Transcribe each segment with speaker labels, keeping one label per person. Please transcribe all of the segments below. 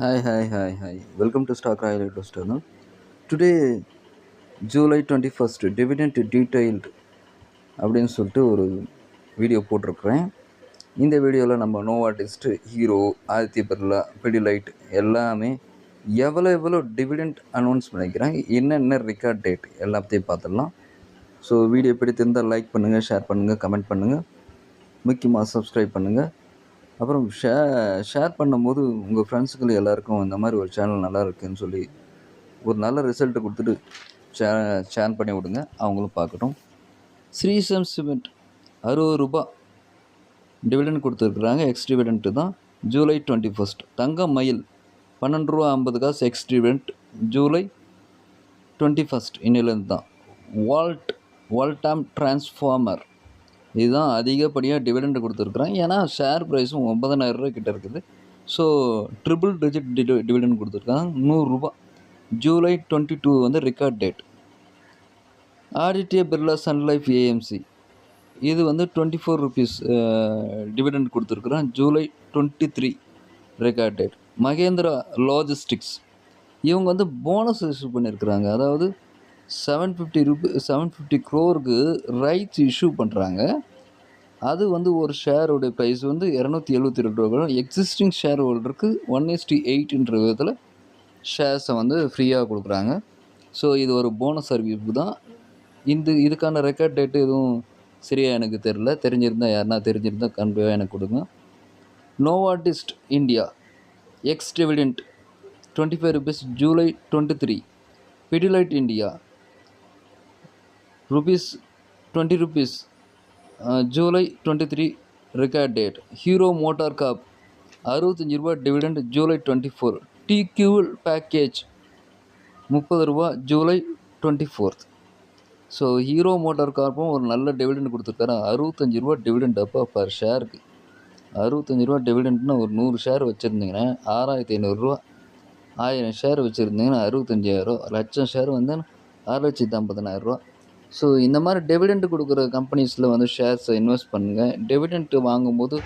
Speaker 1: Hi. Welcome to Stock Royal YouTube channel. Today, July 21st, dividend detailed அப்படின்னு சொல்லிட்டு ஒரு video போட்டிருக்கிறேன். இந்த வீடியோவில் நம்ம நோவாடிஸ்ட், ஹீரோ, ஆதித்ய பிர்லா, பிடிலைட் எல்லாமே எவ்வளோ டிவிடெண்ட் அனௌன்ஸ் பண்ணிக்கிறாங்க, என்னென்ன ரெக்கார்ட் டேட் எல்லாத்தையும் பார்த்துடலாம். ஸோ வீடியோ பிடித்திருந்தால் லைக் பண்ணுங்கள், ஷேர் பண்ணுங்கள், கமெண்ட் பண்ணுங்கள், முக்கியமாக சப்ஸ்கிரைப் பண்ணுங்கள். அப்புறம் ஷேர் பண்ணும்போது உங்கள் ஃப்ரெண்ட்ஸுக்கு எல்லாருக்கும் இந்த மாதிரி ஒரு சேனல் நல்லா இருக்குதுன்னு சொல்லி ஒரு நல்ல ரிசல்ட்டை கொடுத்துட்டு ஷேர் பண்ணி விடுங்க, அவங்களும் பார்க்கட்டும். ஸ்ரீசம் சிமெண்ட் 60 ரூபா டிவிடெண்ட் கொடுத்துருக்குறாங்க. எக்ஸ் டிவிடெண்ட்டு தான் ஜூலை 21. தங்கம் மயில் 12 ரூபா 50 எக்ஸ் டிவிடெண்ட் ஜூலை 21 இன்னிலேருந்து தான். வால்டாம் டிரான்ஸ்ஃபார்மர் இதுதான் அதிகப்படியாக டிவிடெண்ட் கொடுத்துருக்குறாங்க. ஏன்னா ஷேர் ப்ரைஸும் 9,000 ரூபா கிட்ட இருக்குது. ஸோ ட்ரிபிள் டிஜிட் டிவிடெண்ட் கொடுத்துருக்காங்க. 100 ரூபா ஜூலை 22 வந்து record date. Aditya Birla Sun Life AMC இது வந்து 24 ருபீஸ் டிவிடெண்ட் கொடுத்துருக்குறான். July 23 record date. Mahindra logistics இவங்க வந்து போனஸ் இஷ்யூ பண்ணியிருக்கிறாங்க. அதாவது 750 க்ரோருக்கு ரைட்ஸ் இஷ்யூ பண்ணுறாங்க. அது வந்து ஒரு ஷேரோடைய ப்ரைஸ் வந்து 272 ரூபா. எக்ஸிஸ்டிங் ஷேர் ஹோல்டருக்கு 1:8 விதத்தில் ஷேர்ஸை வந்து ஃப்ரீயாக கொடுக்குறாங்க. ஸோ இது ஒரு போனஸ் அறிவிப்பு தான். இதுக்கான ரெக்கார்ட் டேட்டு எதுவும் சரியாக எனக்கு தெரிஞ்சிருந்தால் யாருன்னா தெரிஞ்சிருந்தால் கண்டிப்பாக எனக்கு கொடுங்க. Novartis India ex dividend 25 rupees July 23. Pidilite India ₹20 July 23 record date. Hero MotoCorp 65 ரூபா டிவிடெண்ட் ஜூலை 24. டிக்யூல் பேக்கேஜ் 30 ரூபா ஜூலை 24. ஸோ ஹீரோ மோட்டார் கார்ப்பும் ஒரு நல்ல டிவிடெண்ட் கொடுத்துருக்காரு. 65 ரூபா டிவிடெண்ட் அப்போ பர் ஷேருக்கு. 65 ரூபா டிவிடெண்ட்னா ஒரு 100 ஷேர் வச்சுருந்தீங்கன்னா 6,500 ரூபா. 1000 ஷேர் வச்சுருந்தீங்கன்னா 65,000 ரூபா. லட்சம் ஷேர் வந்து 6,50,000 ரூபா. ஸோ இந்த மாதிரி டிவிடெண்ட் கொடுக்குற கம்பெனிஸில் வந்து ஷேர்ஸை இன்வெஸ்ட் பண்ணுங்கள். டிவிடெண்ட் வாங்கும்போது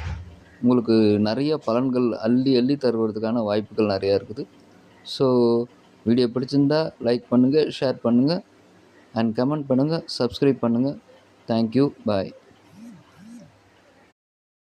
Speaker 1: உங்களுக்கு நிறைய பலன்கள் அள்ளி தருவதற்கான வாய்ப்புகள் நிறையா இருக்குது. ஸோ வீடியோ பிடிச்சிருந்தா லைக் பண்ணுங்கள், ஷேர் பண்ணுங்கள் அண்ட் கமெண்ட் பண்ணுங்கள், சப்ஸ்கிரைப் பண்ணுங்கள். தேங்க்யூ, பாய்.